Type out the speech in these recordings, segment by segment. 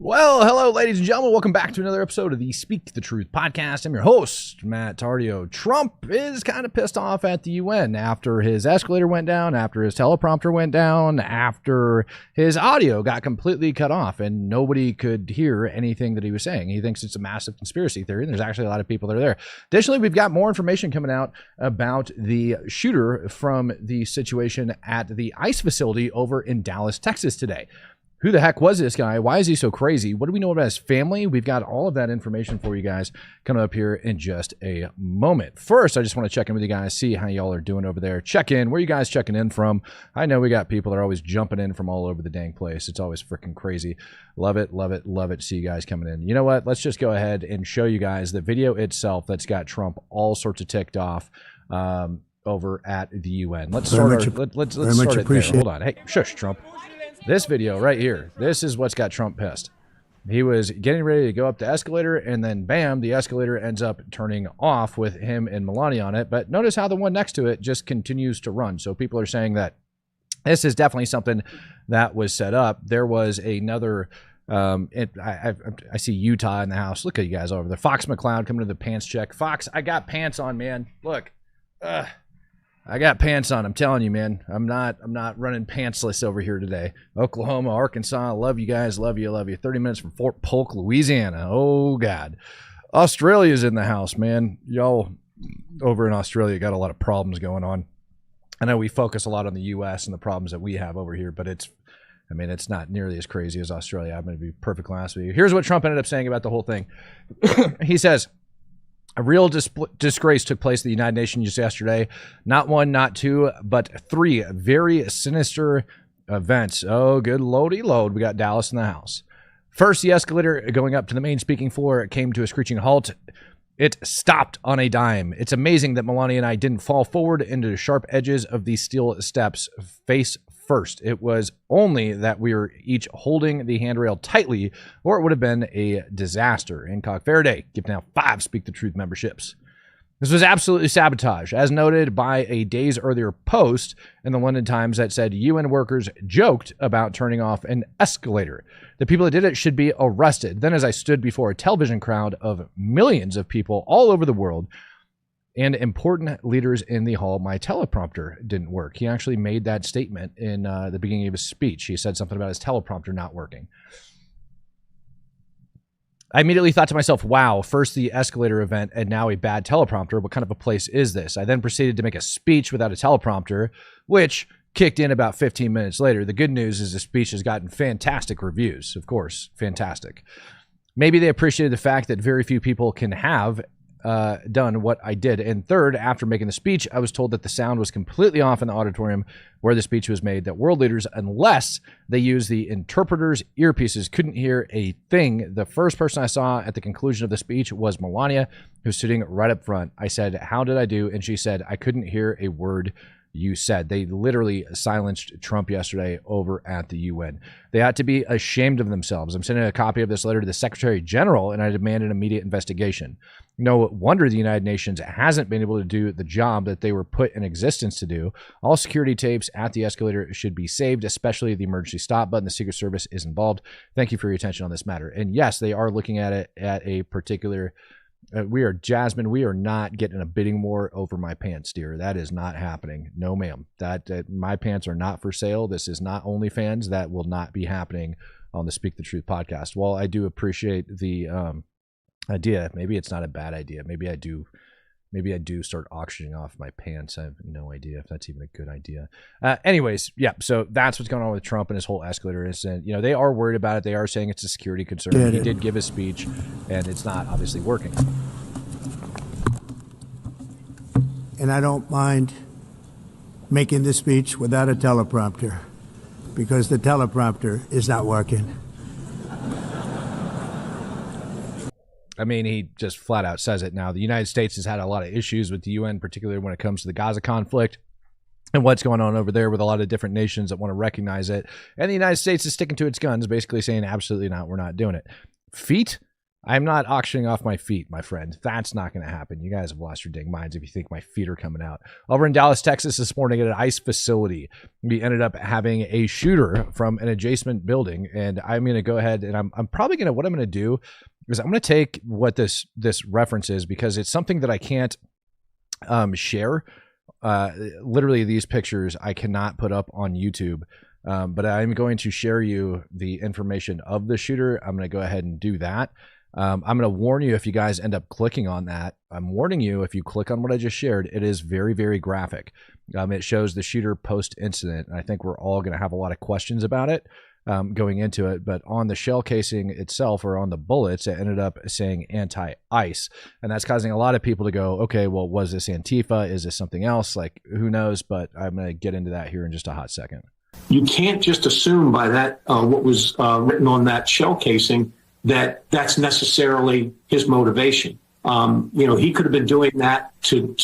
Well, hello, ladies and gentlemen. Welcome back to another episode of the Speak the Truth podcast. I'm your host, Matt Tardio. Trump is kind of pissed off at the UN after his escalator went down, after his teleprompter went down, after his audio got completely cut off and nobody could hear anything that he was saying. He thinks it's a massive conspiracy theory, and there's actually a lot of people that are there. Additionally, we've got more information coming out about the shooter from the situation at the ICE facility over in Dallas, Texas today. Who the heck was this guy? Why is he so crazy? What do we know about his family? We've got all of that information for you guys coming up here in just a moment. First, I just want to check in with you guys, see how y'all are doing over there. Check in. Where are you guys checking in from? I know we got people that are always jumping in from all over the dang place. It's always freaking crazy. Love it, love it, love it. See you guys coming in. You know what? Let's just go ahead and show you guys the video itself that's got Trump all sorts of ticked off over at the UN. Let's start it there. Hold on. Hey, shush, Trump. This video right here, this is what's got Trump pissed. He was getting ready to go up the escalator, and then bam, the escalator ends up turning off with him and Melania on it. But notice how the one next to it just continues to run. So people are saying that this is definitely something that was set up. There was another, I see Utah in the house. Look at you guys over there. Fox McCloud coming to the pants check. Fox, I got pants on, man. Look. I got pants on. I'm telling you, man. I'm not running pantsless over here today. Oklahoma, Arkansas, love you guys. Love you. 30 minutes from Fort Polk, Louisiana. Oh, God. Australia's in the house, man. Y'all over in Australia got a lot of problems going on. I know we focus a lot on the U.S. and the problems that we have over here, but it's not nearly as crazy as Australia. I'm going to be perfectly honest with you. Here's what Trump ended up saying about the whole thing. He says, a real disgrace took place at the United Nations just yesterday. Not one, not two, but three very sinister events. Oh, good loady load. We got Dallas in the house. First, the escalator going up to the main speaking floor came to a screeching halt. It stopped on a dime. It's amazing that Melania and I didn't fall forward into the sharp edges of these steel steps face first. It was only that we were each holding the handrail tightly, or it would have been a disaster. Hancock Faraday giving out 5 Speak the Truth memberships. This was absolutely sabotage, as noted by a days earlier post in the London Times that said UN workers joked about turning off an escalator. The people that did it should be arrested. Then, as I stood before a television crowd of millions of people all over the world and important leaders in the hall, my teleprompter didn't work. He actually made that statement in the beginning of his speech. He said something about his teleprompter not working. I immediately thought to myself, wow, first the escalator event and now a bad teleprompter. What kind of a place is this? I then proceeded to make a speech without a teleprompter, which kicked in about 15 minutes later. The good news is the speech has gotten fantastic reviews, of course, fantastic. Maybe they appreciated the fact that very few people can have done what I did. And third, after making the speech, I was told that the sound was completely off in the auditorium where the speech was made, that world leaders, unless they use the interpreter's earpieces, couldn't hear a thing. The first person I saw at the conclusion of the speech was Melania, who's sitting right up front. I said, how did I do? And she said, I couldn't hear a word you said. They literally silenced Trump yesterday over at the UN. They ought to be ashamed of themselves. I'm sending a copy of this letter to the Secretary General, and I demand an immediate investigation. No wonder the United Nations hasn't been able to do the job that they were put in existence to do. All security tapes at the escalator should be saved, especially the emergency stop button. The Secret Service is involved. Thank you for your attention on this matter. And yes, they are looking at it at a particular Jasmine, we are not getting a bidding war over my pants, dear. That is not happening. No, ma'am. That my pants are not for sale. This is not OnlyFans. That will not be happening on the Speak the Truth podcast. Well, I do appreciate the idea. Maybe it's not a bad idea. Maybe I do start auctioning off my pants. I have no idea if that's even a good idea. Anyways, yeah, so that's what's going on with Trump and his whole escalator incident. You know, they are worried about it. They are saying it's a security concern. He did give his speech, and it's not obviously working. And I don't mind making this speech without a teleprompter, because the teleprompter is not working. I mean, he just flat out says it now. The United States has had a lot of issues with the UN, particularly when it comes to the Gaza conflict and what's going on over there with a lot of different nations that want to recognize it. And the United States is sticking to its guns, basically saying, absolutely not, we're not doing it. Feet? I'm not auctioning off my feet, my friend. That's not going to happen. You guys have lost your dang minds if you think my feet are coming out. Over in Dallas, Texas this morning at an ICE facility, we ended up having a shooter from an adjacent building. And I'm going to go ahead and I'm probably going to, what I'm going to do is I'm going to take what this reference is, because it's something that I can't share. Literally these pictures I cannot put up on YouTube. But I'm going to share you the information of the shooter. I'm going to go ahead and do that. I'm going to warn you if you guys end up clicking on that. I'm warning you if you click on what I just shared, it is very, very graphic. It shows the shooter post-incident. And I think we're all going to have a lot of questions about it going into it. But on the shell casing itself, or on the bullets, it ended up saying anti-ICE. And that's causing a lot of people to go, okay, well, was this Antifa? Is this something else? Like, who knows? But I'm going to get into that here in just a hot second. You can't just assume by that what was written on that shell casing that that's necessarily his motivation. He could have been doing that to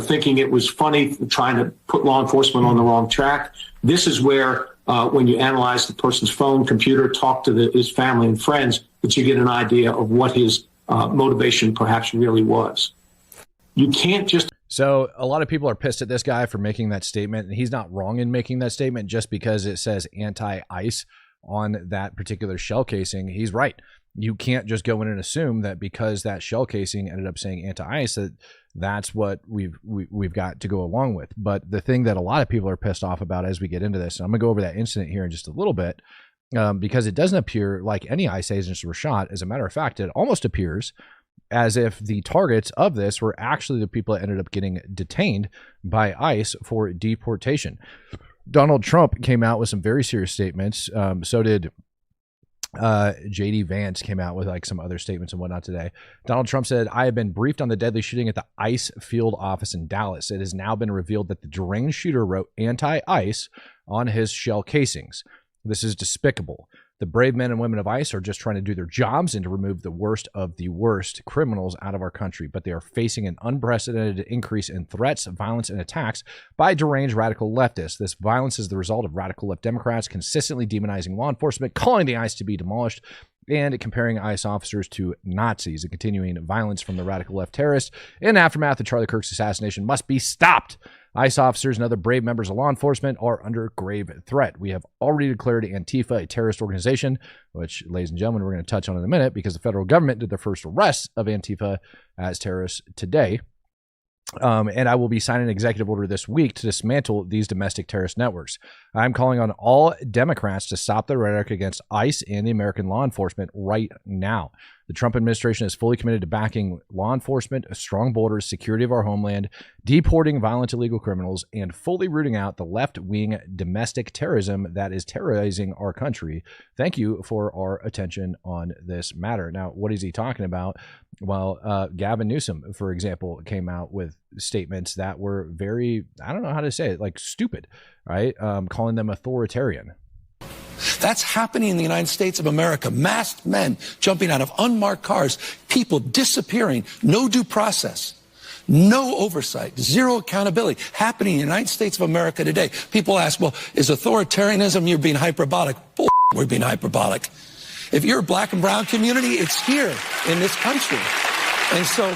thinking it was funny, trying to put law enforcement on the wrong track. This is where when you analyze the person's phone, computer, talk to his family and friends, that you get an idea of what his motivation perhaps really was. You can't just... So a lot of people are pissed at this guy for making that statement, and he's not wrong in making that statement just because it says anti-ICE on that particular shell casing. He's right. You can't just go in and assume that because that shell casing ended up saying anti-ICE, that's what we've got to go along with. But the thing that a lot of people are pissed off about as we get into this, and I'm going to go over that incident here in just a little bit, because it doesn't appear like any ICE agents were shot. As a matter of fact, it almost appears as if the targets of this were actually the people that ended up getting detained by ICE for deportation. Donald Trump came out with some very serious statements. So did JD Vance came out with like some other statements and whatnot today. Donald Trump said, "I have been briefed on the deadly shooting at the ICE field office in Dallas. It has now been revealed that the deranged shooter wrote anti-ICE on his shell casings. This is despicable. The brave men and women of ICE are just trying to do their jobs and to remove the worst of the worst criminals out of our country, but they are facing an unprecedented increase in threats, violence, and attacks by deranged radical leftists. This violence is the result of radical left Democrats consistently demonizing law enforcement, calling the ICE to be demolished, and comparing ICE officers to Nazis. The continuing violence from the radical left terrorists in aftermath of Charlie Kirk's assassination must be stopped. ICE officers and other brave members of law enforcement are under grave threat. We have already declared Antifa a terrorist organization," which, ladies and gentlemen, we're going to touch on in a minute, because the federal government did the first arrest of Antifa as terrorists today. And I will be signing an executive order this week to dismantle these domestic terrorist networks. I'm calling on all Democrats to stop the rhetoric against ICE and the American law enforcement right now. The Trump administration is fully committed to backing law enforcement, strong borders, security of our homeland, deporting violent illegal criminals, and fully rooting out the left-wing domestic terrorism that is terrorizing our country. Thank you for our attention on this matter. Now, what is he talking about? Well, Gavin Newsom, for example, came out with statements that were very, I don't know how to say it, like stupid, right? Calling them authoritarian. That's happening in the United States of America. Masked men jumping out of unmarked cars, people disappearing, no due process, no oversight, zero accountability, happening in the United States of America today. People ask, well, is authoritarianism, you're being hyperbolic? Bull, we're being hyperbolic. If you're a black and brown community, it's here in this country. And so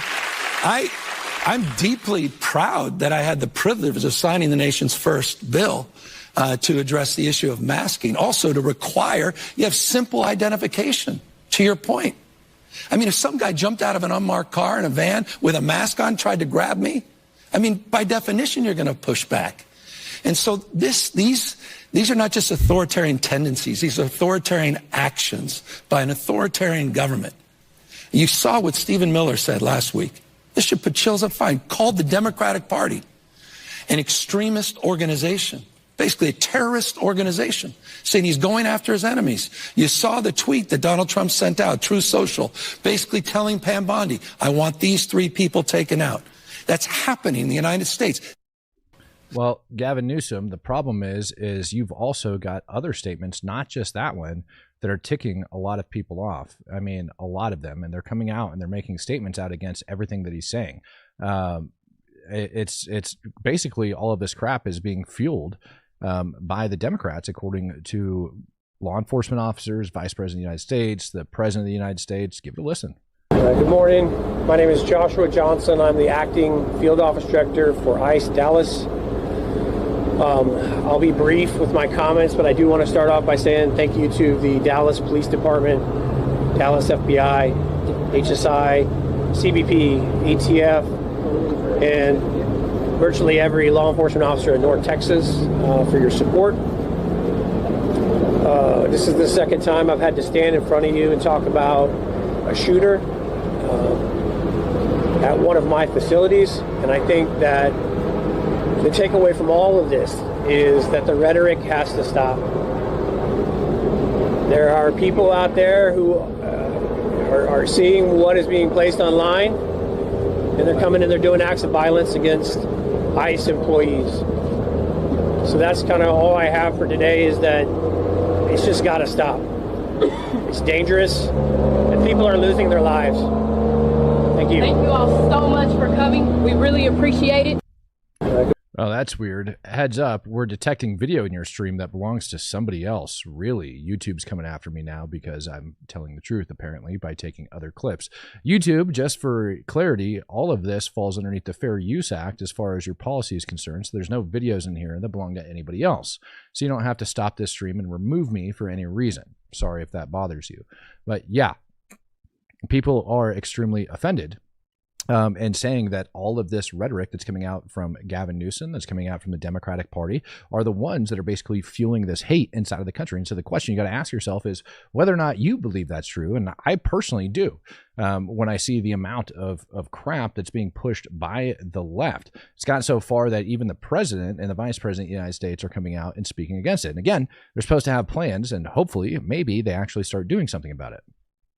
I'm deeply proud that I had the privilege of signing the nation's first bill to address the issue of masking, also to require you have simple identification, to your point. I mean, if some guy jumped out of an unmarked car in a van with a mask on, tried to grab me, I mean, by definition, you're going to push back. And so these are not just authoritarian tendencies. These are authoritarian actions by an authoritarian government. You saw what Stephen Miller said last week. This should put chills up fine. Called the Democratic Party an extremist organization. Basically a terrorist organization, saying he's going after his enemies. You saw the tweet that Donald Trump sent out, Truth Social, basically telling Pam Bondi, I want these 3 people taken out. That's happening in the United States. Well, Gavin Newsom, the problem is you've also got other statements, not just that one, that are ticking a lot of people off. I mean, a lot of them, and they're coming out and they're making statements out against everything that he's saying. It's basically all of this crap is being fueled by the Democrats, according to law enforcement officers, Vice President of the United States, the President of the United States. Give it a listen. Good morning. My name is Joshua Johnson. I'm the acting field office director for ICE Dallas. I'll be brief with my comments, but I do want to start off by saying thank you to the Dallas Police Department, Dallas FBI, HSI, CBP, ATF, and virtually every law enforcement officer in North Texas for your support. This is the second time I've had to stand in front of you and talk about a shooter at one of my facilities, and I think that the takeaway from all of this is that the rhetoric has to stop. There are people out there who are seeing what is being placed online, and they're coming and they're doing acts of violence against ICE employees. So that's kind of all I have for today, is that it's just got to stop. It's dangerous, and people are losing their lives. Thank you. Thank you all so much for coming. We really appreciate it. Oh, that's weird. Heads up, we're detecting video in your stream that belongs to somebody else. Really, YouTube's coming after me now because I'm telling the truth, apparently, by taking other clips. YouTube, just for clarity, all of this falls underneath the Fair Use Act as far as your policy is concerned, so there's no videos in here that belong to anybody else. So you don't have to stop this stream and remove me for any reason. Sorry if that bothers you. But yeah, people are extremely offended. And saying that all of this rhetoric that's coming out from Gavin Newsom, that's coming out from the Democratic Party, are the ones that are basically fueling this hate inside of the country. And so the question you got to ask yourself is whether or not you believe that's true. And I personally do. When I see the amount of crap that's being pushed by the left, it's gotten so far that even the president and the vice president of the United States are coming out and speaking against it. And again, they're supposed to have plans, and hopefully, maybe they actually start doing something about it.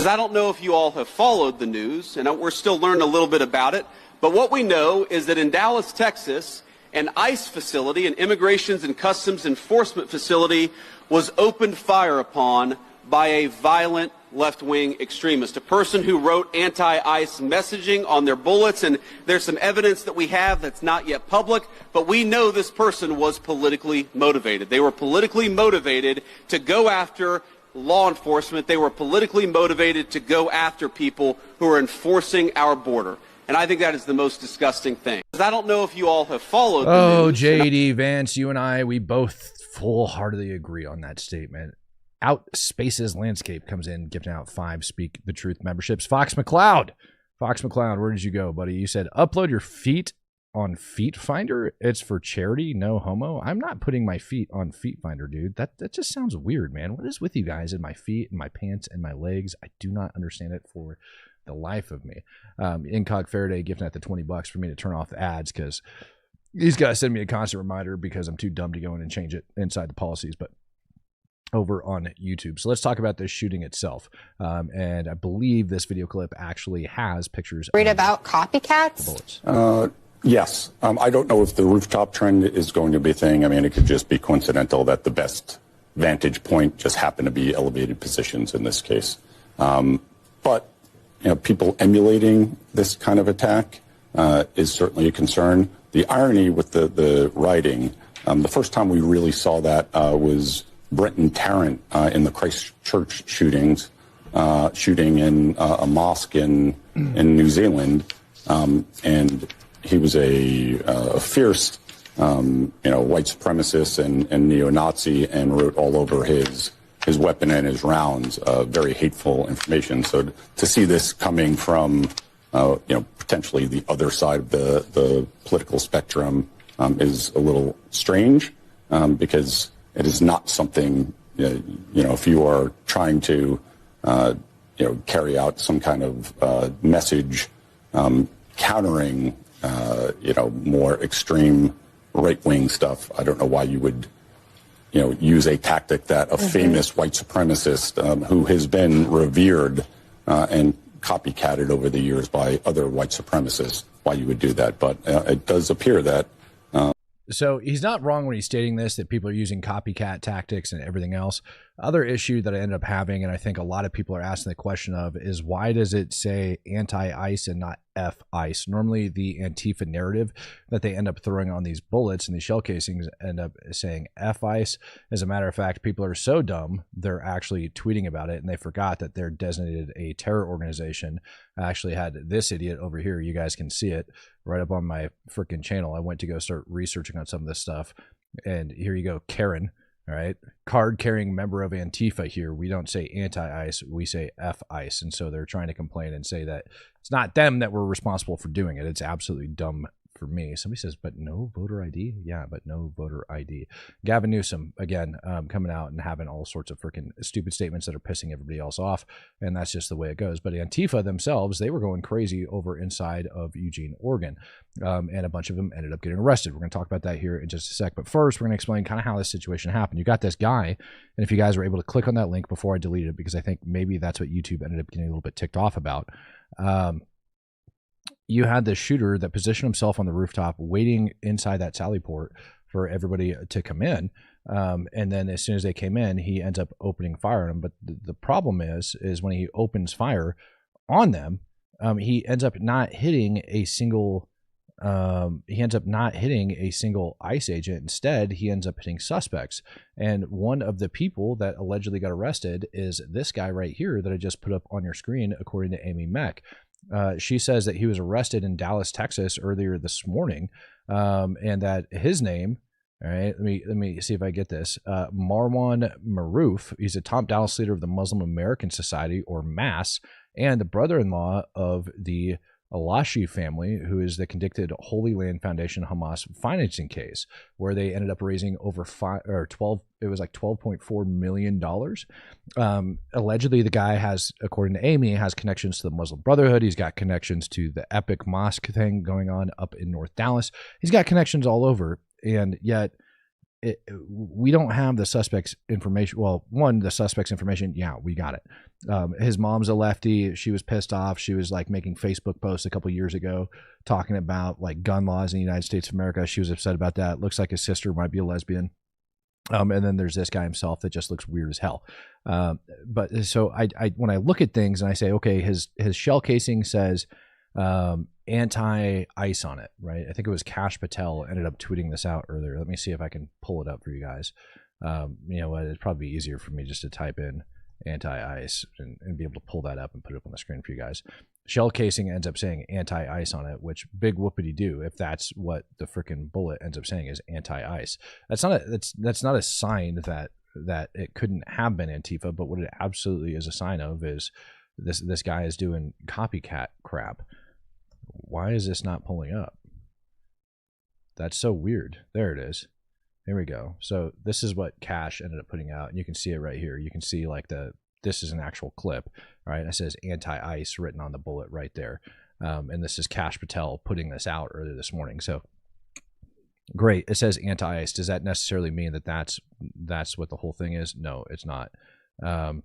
I don't know if you all have followed the news, and we're still learning a little bit about it, but what we know is that in Dallas, Texas, an ICE facility, an Immigrations and Customs Enforcement facility, was opened fire upon by a violent left-wing extremist, a person who wrote anti-ICE messaging on their bullets, and there's some evidence that we have that's not yet public, but we know this person was politically motivated. They were politically motivated to go after law enforcement. They were politically motivated to go after people who are enforcing our border. And I think that is the most disgusting thing. I don't know if you all have followed the news. J.D. Vance, you and I, we both full-heartedly agree on that statement. Outspaces Landscape comes in, giving out 5 Speak the Truth memberships. Fox McCloud, where did you go, buddy? You said, upload your feet on Feet Finder. It's for charity, no homo. I'm not putting my feet on Feet Finder, dude. That just sounds weird, man. What is with you guys and my feet and my pants and my legs? I do not understand it for the life of me. Incog Faraday gifting at the $20 for me to turn off the ads, because these guys send me a constant reminder because I'm too dumb to go in and change it inside the policies. But over on YouTube. So let's talk about this shooting itself. And I believe this video clip actually has pictures. Read about copycats? Bullets. Yes. I don't know if the rooftop trend is going to be a thing. I mean, it could just be coincidental that the best vantage point just happened to be elevated positions in this case. But, you know, people emulating this kind of attack is certainly a concern. The irony with the writing, the first time we really saw that was Brenton Tarrant in the Christchurch shooting in a mosque in New Zealand. And he was a fierce, white supremacist and neo-Nazi, and wrote all over his weapon and his rounds very hateful information. So to see this coming from, potentially the other side of the political spectrum is a little strange, because it is not something, if you are trying to, carry out some kind of message countering, more extreme right-wing stuff. I don't know why you would, use a tactic that a famous white supremacist who has been revered and copycatted over the years by other white supremacists, why you would do that. But it does appear that. So he's not wrong when he's stating this, that people are using copycat tactics and everything else. Other issue that I ended up having, and I think a lot of people are asking the question of, is why does it say anti-ICE and not F-ICE? Normally the Antifa narrative that they end up throwing on these bullets and these shell casings end up saying F-ICE. As a matter of fact, people are so dumb, they're actually tweeting about it, and they forgot that they're designated a terror organization. I actually had this idiot over here, you guys can see it right up on my freaking channel. I went to go start researching on some of this stuff, and here you go, Karen. All right, card-carrying member of Antifa here. We don't say anti-ICE, we say F-ICE. And so they're trying to complain and say that it's not them that were responsible for doing it. It's absolutely dumb for me. Somebody says, but no voter ID? Yeah, but no voter ID. Gavin Newsom, again, coming out and having all sorts of freaking stupid statements that are pissing everybody else off. And that's just the way it goes. But Antifa themselves, they were going crazy over inside of Eugene, Oregon. And a bunch of them ended up getting arrested. We're going to talk about that here in just a sec. But first, we're going to explain kind of how this situation happened. You got this guy, and if you guys were able to click on that link before I deleted it, because I think maybe that's what YouTube ended up getting a little bit ticked off about. You had this shooter that positioned himself on the rooftop waiting inside that sally port for everybody to come in. And then as soon as they came in, he ends up opening fire on them. But the problem is when he opens fire on them, he ends up not hitting a single ICE agent. Instead, he ends up hitting suspects. And one of the people that allegedly got arrested is this guy right here that I just put up on your screen, according to Amy Meck. She says that he was arrested in Dallas, Texas earlier this morning, and that his name, all right, let me see if I get this, Marwan Maroof, he's a top Dallas leader of the Muslim American Society, or MAS, and the brother-in-law of the Alashi family, who is the convicted Holy Land Foundation Hamas financing case, where they ended up raising over $12.4 million. Allegedly, the guy has, according to Amy, has connections to the Muslim Brotherhood. He's got connections to the Epic Mosque thing going on up in North Dallas. He's got connections all over, and yet we don't have the suspect's information. Well, the suspect's information, yeah, we got it. His mom's a lefty. She was pissed off. She was like making Facebook posts a couple years ago talking about like gun laws in the United States of America. She was upset about that. Looks like his sister might be a lesbian. And then there's this guy himself that just looks weird as hell. But so I when I look at things and I say, okay, his shell casing says anti-ICE on it, right? I think it was Kash Patel ended up tweeting this out earlier. Let me see if I can pull it up for you guys. You know what? It'd probably be easier for me just to type in anti-ICE and be able to pull that up and put it up on the screen for you guys. Shell casing ends up saying anti-ICE on it, which big whoopity do if that's what the freaking bullet ends up saying is anti-ICE. That's not a sign that it couldn't have been Antifa, but what it absolutely is a sign of is this guy is doing copycat crap. Why is this not pulling up? That's so weird. There it is. Here we go. So this is what Kash ended up putting out, and you can see it right here. You can see like this is an actual clip, all right? It says anti-ICE written on the bullet right there. And this is Kash Patel putting this out earlier this morning. So great. It says anti-ICE. Does that necessarily mean that that's what the whole thing is? No, it's not. I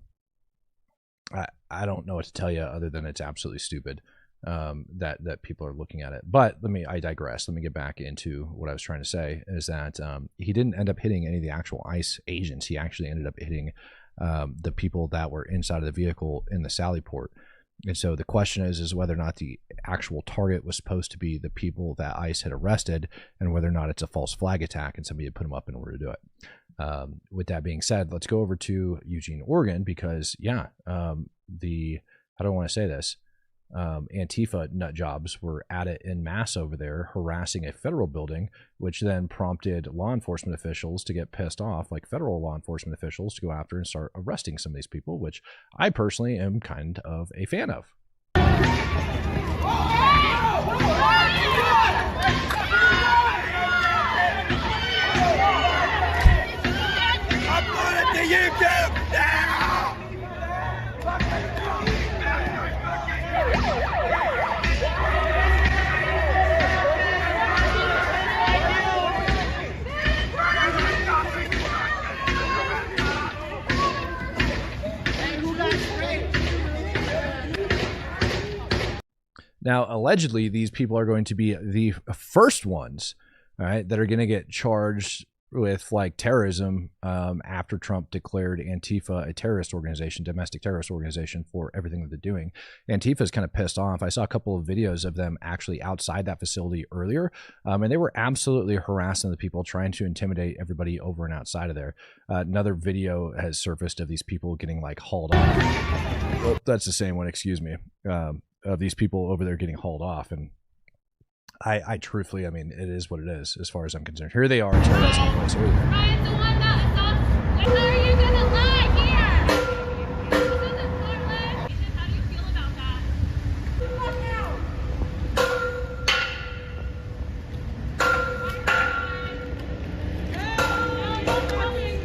don't know what to tell you other than it's absolutely stupid that people are looking at it. But I digress. Let me get back into what I was trying to say, is that he didn't end up hitting any of the actual ICE agents. He actually ended up hitting the people that were inside of the vehicle in the sally port. And so the question is whether or not the actual target was supposed to be the people that ICE had arrested, and whether or not it's a false flag attack and somebody had put them up in order to do it. With that being said, let's go over to Eugene, Oregon, because how do I want to say this? Antifa nut jobs were at it en masse over there, harassing a federal building, which then prompted law enforcement officials to get pissed off, like federal law enforcement officials, to go after and start arresting some of these people, which I personally am kind of a fan of. Now, allegedly, these people are going to be the first ones, all right, that are going to get charged with like terrorism after Trump declared Antifa a terrorist organization, domestic terrorist organization for everything that they're doing. Antifa is kind of pissed off. I saw a couple of videos of them actually outside that facility earlier, and they were absolutely harassing the people, trying to intimidate everybody over and outside of there. Another video has surfaced of these people getting like hauled off. Oh, that's the same one, excuse me. Of these people over there getting hauled off. And I truthfully, I mean, it is what it is as far as I'm concerned. Here they are. Place over there. Ryan's the one that thought, how are you gonna lie here? This isn't Portland. How do you feel about that?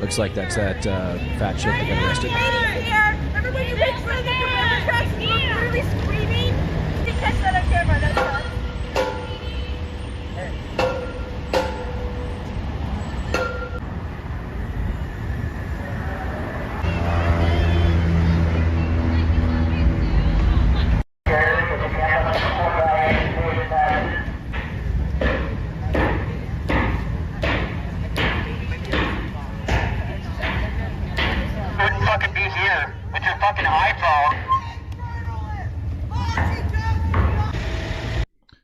Looks like that's that fat chick that got arrested. Remember when you reached for the railroad tracks and you were literally screaming? You can catch that on camera, that's fun.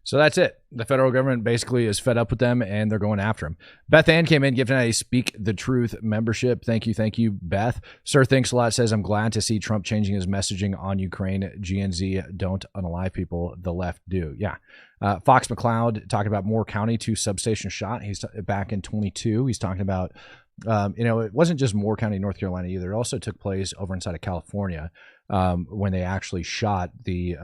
So that's it. The federal government basically is fed up with them, and they're going after them. Beth Ann came in, giving a Speak the Truth membership. Thank you, Beth. Sir Thanks a Lot says, I'm glad to see Trump changing his messaging on Ukraine. GNZ don't unalive people. The left do. Yeah. Fox McCloud talking about Moore County, 2 substation shot. He's back in 22. He's talking about, it wasn't just Moore County, North Carolina either. It also took place over inside of California when they actually shot the...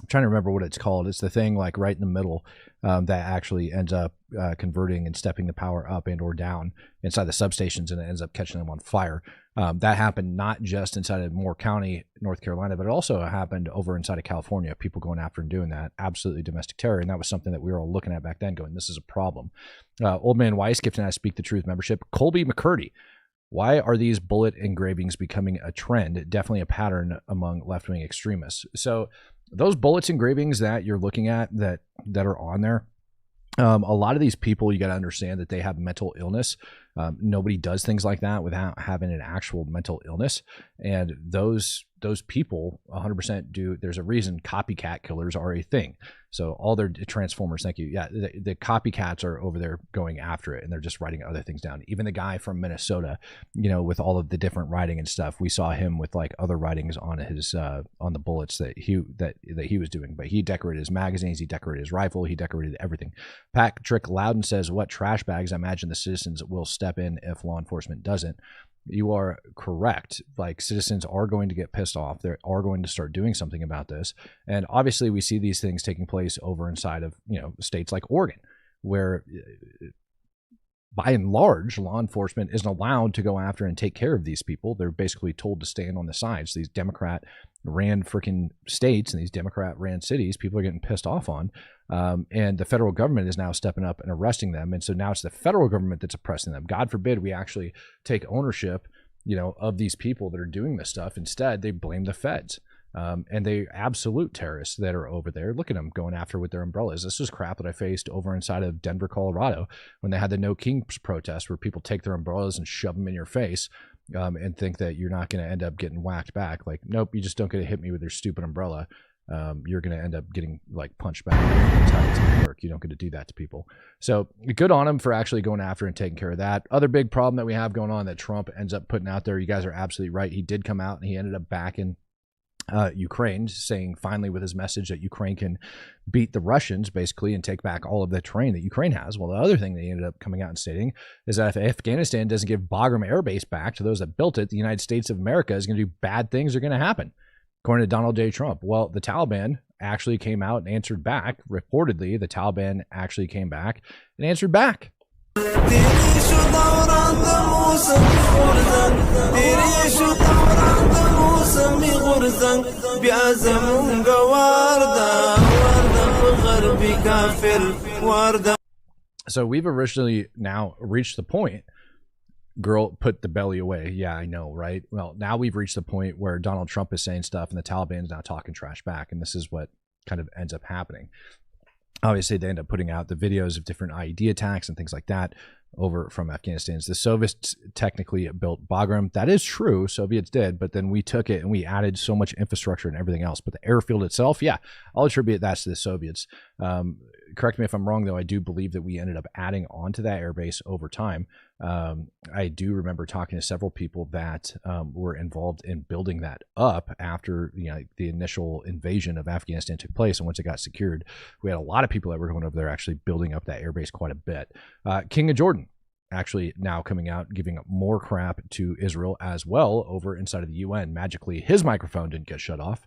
I'm trying to remember what it's called. It's the thing like right in the middle that actually ends up converting and stepping the power up and or down inside the substations, and it ends up catching them on fire. That happened not just inside of Moore County, North Carolina, but it also happened over inside of California. People going after and doing that. Absolutely domestic terror. And that was something that we were all looking at back then going, this is a problem. Old Man Weiss gifting us Speak the Truth membership. Colby McCurdy. Why are these bullet engravings becoming a trend? Definitely a pattern among left-wing extremists. So those bullets engravings that you're looking at that are on there, a lot of these people, you got to understand that they have mental illness. Nobody does things like that without having an actual mental illness. And those people 100% do. There's a reason copycat killers are a thing. So all their Transformers, thank you. Yeah, the copycats are over there going after it, and they're just writing other things down. Even the guy from Minnesota, with all of the different writing and stuff, we saw him with like other writings on his on the bullets that he was doing. But he decorated his magazines, he decorated his rifle, he decorated everything. Patrick Loudon says, "What trash bags? I imagine the citizens will step in if law enforcement doesn't." You are correct. Like, citizens are going to get pissed off. They are going to start doing something about this. And obviously we see these things taking place over inside of, states like Oregon, where by and large, law enforcement isn't allowed to go after and take care of these people. They're basically told to stand on the sides. These Democrat-ran freaking states and these Democrat-ran cities, people are getting pissed off on. And the federal government is now stepping up and arresting them. And so now it's the federal government that's oppressing them. God forbid we actually take ownership, of these people that are doing this stuff. Instead, they blame the feds. And they absolute terrorists that are over there. Look at them going after with their umbrellas. This is crap that I faced over inside of Denver, Colorado, when they had the No Kings protest, where people take their umbrellas and shove them in your face and think that you're not going to end up getting whacked back. Like, nope, you just don't get to hit me with your stupid umbrella. You're going to end up getting like punched back. That's how it's going to work. You don't get to do that to people. So good on him for actually going after and taking care of that. Other big problem that we have going on that Trump ends up putting out there. You guys are absolutely right. He did come out and he ended up backing Ukraine, saying finally with his message that Ukraine can beat the Russians basically and take back all of the terrain that Ukraine has. Well, the other thing that he ended up coming out and stating is that if Afghanistan doesn't give Bagram Air Base back to those that built it, the United States of America is going to do bad things are going to happen, according to Donald J. Trump. Well, the Taliban actually came out and answered back. Reportedly, the Taliban actually came back and answered back. So we've originally now reached the point, girl, put the belly away. Yeah, I know, right? Well, now we've reached the point where Donald Trump is saying stuff and the Taliban is now talking trash back. And this is what kind of ends up happening. obviously they end up putting out the videos of different IED attacks and things like that over from Afghanistan. The Soviets technically built Bagram. That is true. Soviets did, but then we took it and we added so much infrastructure and everything else. But the airfield itself, yeah, I'll attribute that to the Soviets. Correct me if I'm wrong, though. I do believe that we ended up adding onto that airbase over time. I do remember talking to several people that were involved in building that up after the initial invasion of Afghanistan took place, and once it got secured, we had a lot of people that were going over there actually building up that airbase quite a bit. King of Jordan actually now coming out giving more crap to Israel as well over inside of the UN. Magically, his microphone didn't get shut off.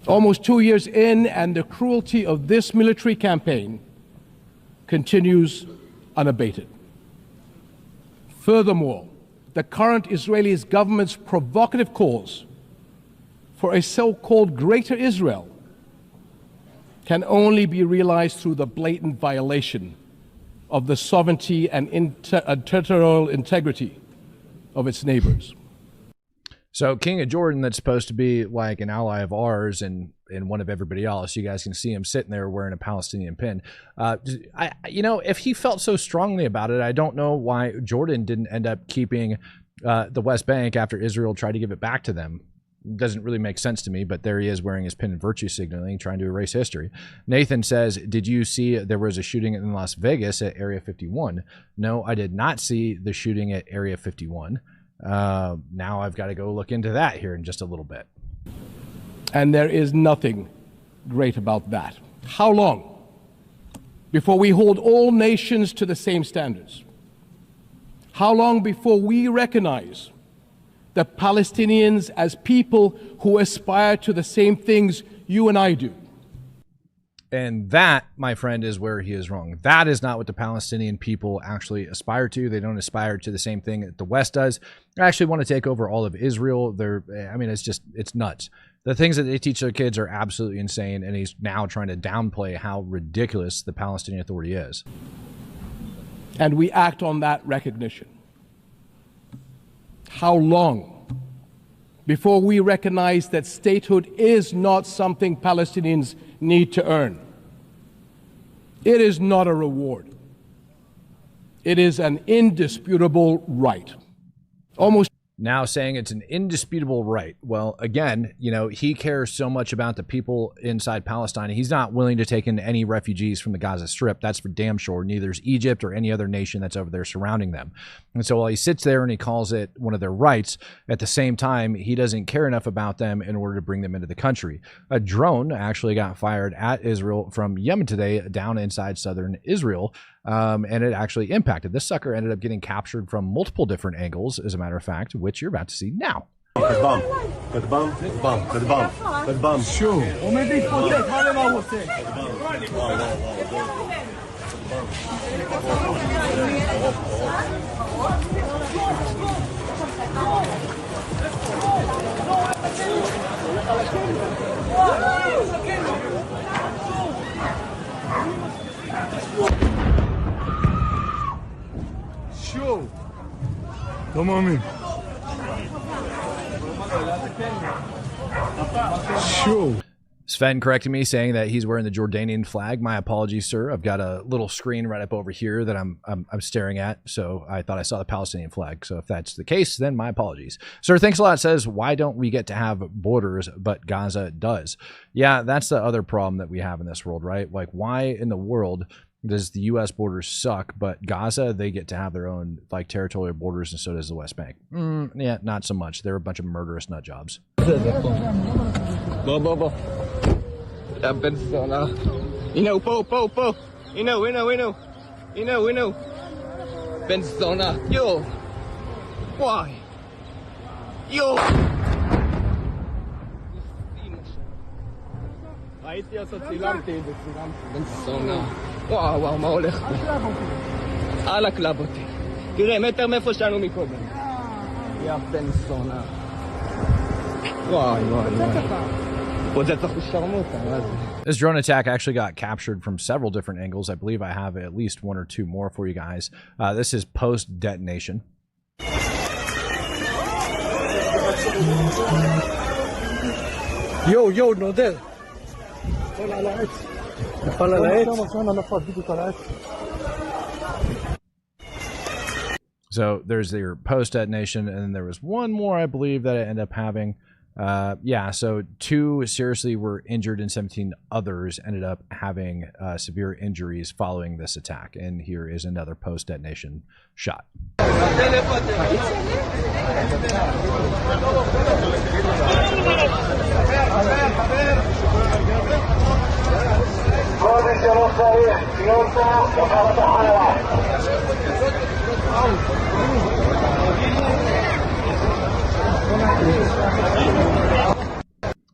Almost 2 years in, and the cruelty of this military campaign continues unabated. Furthermore, the current Israeli government's provocative calls for a so-called Greater Israel can only be realized through the blatant violation of the sovereignty and territorial integrity of its neighbors. So King of Jordan, that's supposed to be like an ally of ours and one of everybody else, you guys can see him sitting there wearing a Palestinian pin. If he felt so strongly about it, I don't know why Jordan didn't end up keeping the West Bank after Israel tried to give it back to them. Doesn't really make sense to me, but there he is wearing his pin and virtue signaling, trying to erase history. Nathan says, did you see there was a shooting in Las Vegas at Area 51? No, I did not see the shooting at Area 51. Now I've got to go look into that here in just a little bit. And there is nothing great about that. How long before we hold all nations to the same standards? How long before we recognize the Palestinians as people who aspire to the same things you and I do? And that, my friend, is where he is wrong. That is not what the Palestinian people actually aspire to. They don't aspire to the same thing that the West does. They actually want to take over all of Israel. It's nuts. The things that they teach their kids are absolutely insane, and he's now trying to downplay how ridiculous the Palestinian Authority is. And we act on that recognition. How long before we recognize that statehood is not something Palestinians need to earn? It is not a reward. It is an indisputable right. Almost now saying it's an indisputable right. Well, again, he cares so much about the people inside Palestine. He's not willing to take in any refugees from the Gaza Strip. That's for damn sure. Neither is Egypt or any other nation that's over there surrounding them. And so while he sits there and he calls it one of their rights, at the same time, he doesn't care enough about them in order to bring them into the country. A drone actually got fired at Israel from Yemen today down inside southern Israel. And it actually impacted. This sucker ended up getting captured from multiple different angles, as a matter of fact, which you're about to see now. Come on in. Sure. Sven corrected me, saying that he's wearing the Jordanian flag. My apologies, sir. I've got a little screen right up over here that I'm staring at, so I thought I saw the Palestinian flag. So if that's the case, then my apologies. Sir, thanks a lot. Says, why don't we get to have borders, but Gaza does? Yeah, that's the other problem that we have in this world, right? Like, why in the world does the U.S. borders suck, but Gaza, they get to have their own territorial borders, and so does the West Bank? Yeah, not so much. They're a bunch of murderous nut jobs. Yo. Why? Yo. ראיתי לעשות צילמתי בן זונה. וואו, מה הולך פה? על הקלב אותי. תראה, מטר מאיפה שלנו מקודם. יא בן זונה. וואי. עוד זה צריך לשרמותה, מה זה? This drone attack actually got captured from several different angles. I believe I have at least one or two more for you guys. This is post-detonation. Yo, Nodel. So there's their post detonation, and then there was one more, I believe, that it ended up having. Yeah, so 2 seriously were injured and 17 others ended up having severe injuries following this attack. And here is another post detonation shot.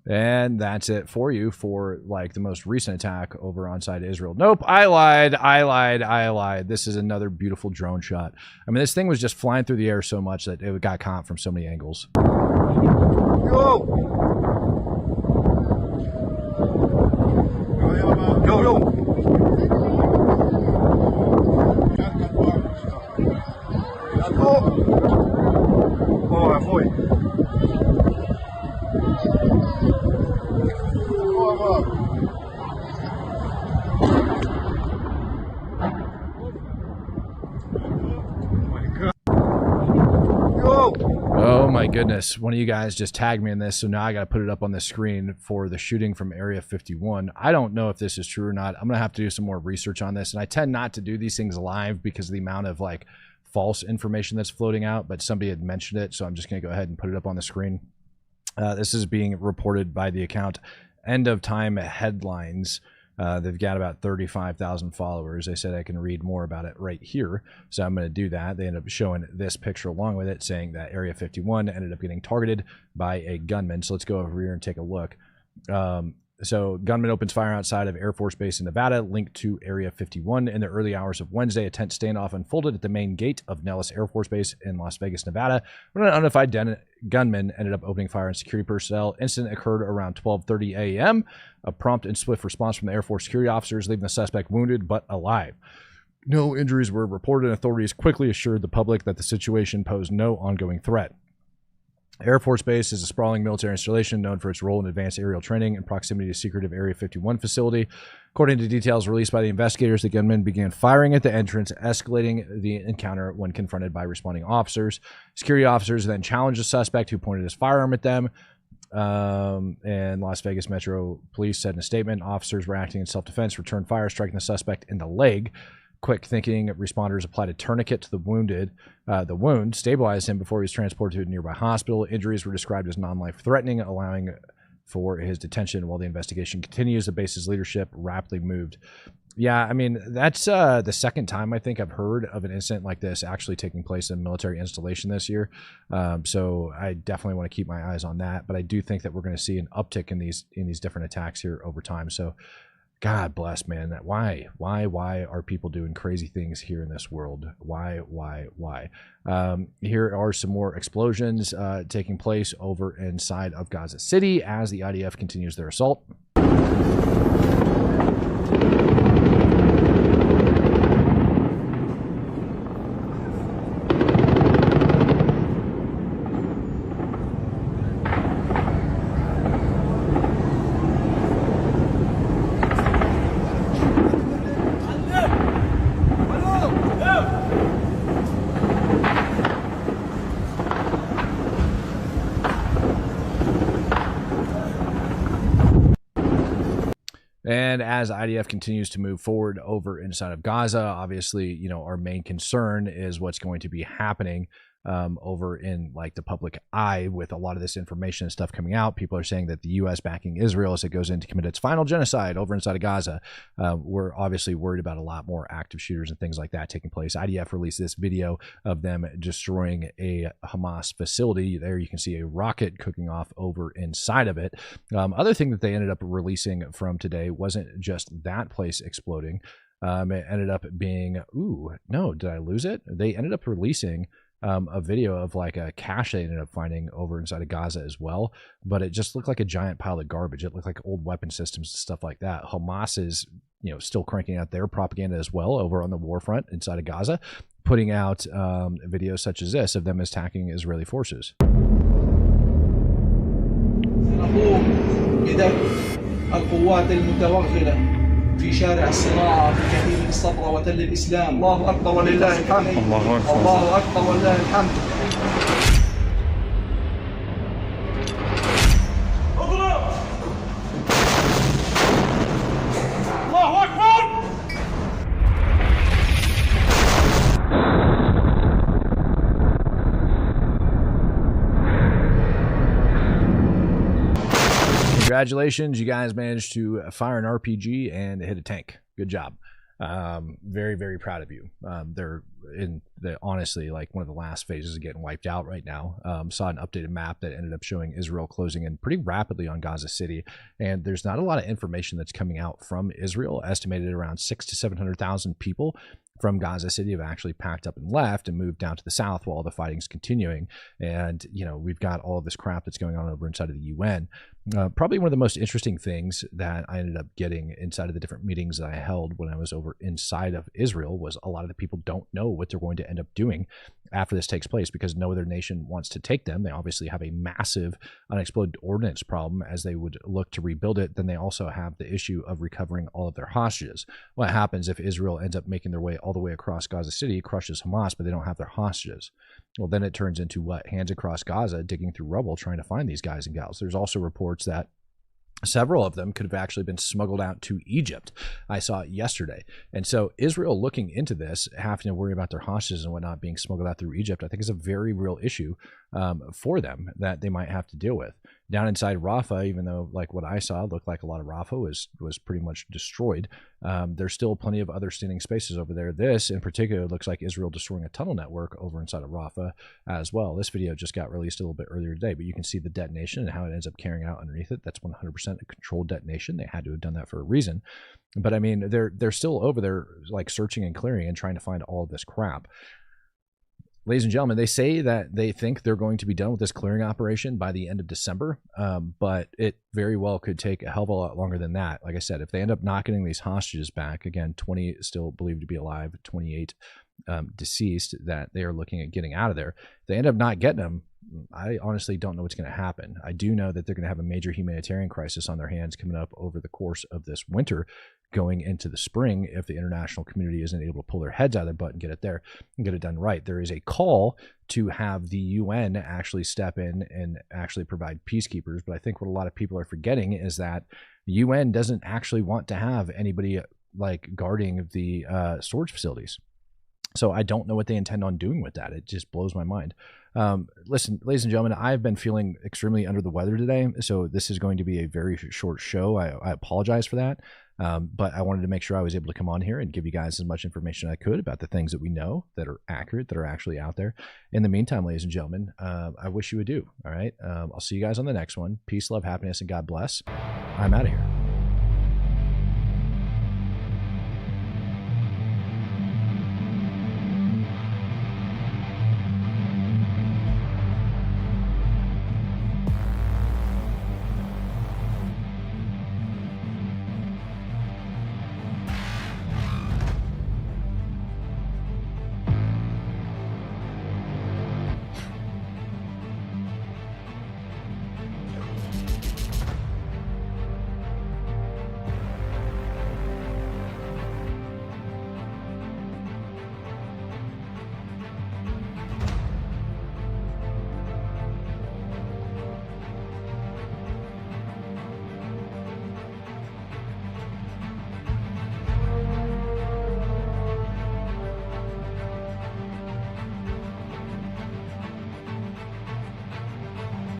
And that's it for you for like the most recent attack over on side of Israel. Nope, I lied. This is another beautiful drone shot. I mean, this thing was just flying through the air so much that it got caught from so many angles. Oh my goodness, one of you guys just tagged me in this, so now I got to put it up on the screen for the shooting from Area 51. I don't know if this is true or not. I'm going to have to do some more research on this, and I tend not to do these things live because of the amount of like false information that's floating out, but somebody had mentioned it, so I'm just going to go ahead and put it up on the screen. This is being reported by the account End of Time Headlines. They've got about 35,000 followers. They said I can read more about it right here, so I'm going to do that. They ended up showing this picture along with it, saying that Area 51 ended up getting targeted by a gunman. So let's go over here and take a look. So gunman opens fire outside of Air Force Base in Nevada, linked to Area 51. In the early hours of Wednesday, a tense standoff unfolded at the main gate of Nellis Air Force Base in Las Vegas, Nevada, when an unidentified gunman ended up opening fire on security personnel. Incident occurred around 12:30 a.m. A prompt and swift response from the Air Force security officers, leaving the suspect wounded but alive. No injuries were reported, and authorities quickly assured the public that the situation posed no ongoing threat. Air Force Base is a sprawling military installation known for its role in advanced aerial training and proximity to secretive Area 51 facility. According to details released by the investigators, the gunman began firing at the entrance, escalating the encounter when confronted by responding officers. Security officers then challenged the suspect, who pointed his firearm at them. And Las Vegas Metro Police said in a statement, officers were acting in self-defense, returned fire, striking the suspect in the leg. Quick thinking responders applied a tourniquet to the wound, stabilized him before he was transported to a nearby hospital. Injuries were described as non-life threatening, allowing for his detention while the investigation continues. The base's leadership rapidly moved. Yeah, I mean, that's the second time I think I've heard of an incident like this actually taking place in a military installation this year. So I definitely want to keep my eyes on that. But I do think that we're going to see an uptick in these different attacks here over time. So God bless, man. Why are people doing crazy things here in this world? Why? Here are some more explosions taking place over inside of Gaza City as the IDF continues their assault. And as IDF continues to move forward over inside of Gaza, obviously, you know, our main concern is what's going to be happening over in like the public eye with a lot of this information and stuff coming out. People are saying that the U.S. backing Israel as it goes in to commit its final genocide over inside of Gaza. We're obviously worried about a lot more active shooters and things like that taking place. IDF released this video of them destroying a Hamas facility. There you can see a rocket cooking off over inside of it. Other thing that they ended up releasing from today wasn't just that place exploding. It ended up being, ooh, no, did I lose it? They ended up releasing a video of like a cache they ended up finding over inside of Gaza as well, but it just looked like a giant pile of garbage. It looked like old weapon systems and stuff like that. Hamas is, you know, still cranking out their propaganda as well over on the war front inside of Gaza, putting out videos such as this of them attacking Israeli forces. في شارع الصناعة في كثير الصبرة وتل الإسلام. الله أكبر ولله الحمد. الله أكبر ولله الحمد. الله أكبر. Congratulations, you guys managed to fire an RPG and hit a tank. Good job. Very, very proud of you. They're in the honestly like one of the last phases of getting wiped out right now. Saw an updated map that ended up showing Israel closing in pretty rapidly on Gaza City, and there's not a lot of information that's coming out from Israel. Estimated around 600,000 to 700,000 people from Gaza City have actually packed up and left and moved down to the south while the fighting's continuing. And, you know, we've got all of this crap that's going on over inside of the UN. Probably one of the most interesting things that I ended up getting inside of the different meetings that I held when I was over inside of Israel was a lot of the people don't know what they're going to end up doing after this takes place, because no other nation wants to take them. They obviously have a massive unexploded ordnance problem as they would look to rebuild it. Then they also have the issue of recovering all of their hostages. What happens if Israel ends up making their way all the way across Gaza City, crushes Hamas, but they don't have their hostages? Well, then it turns into what? Hands across Gaza, digging through rubble, trying to find these guys and gals. There's also reports that several of them could have actually been smuggled out to Egypt. I saw it yesterday. And so Israel looking into this, having to worry about their hostages and whatnot being smuggled out through Egypt, I think is a very real issue for them that they might have to deal with. Down inside Rafah, even though like what I saw looked like a lot of Rafah was pretty much destroyed, there's still plenty of other standing spaces over there. This in particular looks like Israel destroying a tunnel network over inside of Rafah as well. This video just got released a little bit earlier today, but you can see the detonation and how it ends up carrying out underneath it. That's 100% a controlled detonation. They had to have done that for a reason. But I mean, they're still over there like searching and clearing and trying to find all of this crap. Ladies and gentlemen, they say that they think they're going to be done with this clearing operation by the end of December, but it very well could take a hell of a lot longer than that. Like I said, if they end up not getting these hostages back, again, 20 still believed to be alive, 28 deceased that they are looking at getting out of there. If they end up not getting them, I honestly don't know what's going to happen. I do know that they're going to have a major humanitarian crisis on their hands coming up over the course of this winter, going into the spring, if the international community isn't able to pull their heads out of their butt and get it there and get it done right. There is a call to have the UN actually step in and actually provide peacekeepers. But I think what a lot of people are forgetting is that the UN doesn't actually want to have anybody like guarding the storage facilities. So I don't know what they intend on doing with that. It just blows my mind. Listen, ladies and gentlemen, I've been feeling extremely under the weather today, so this is going to be a very short show. I apologize for that, but I wanted to make sure I was able to come on here and give you guys as much information as I could about the things that we know that are accurate, that are actually out there. In the meantime, ladies and gentlemen, I wish you adieu. All right, I'll see you guys on the next one. Peace, love, happiness, and God bless. I'm out of here.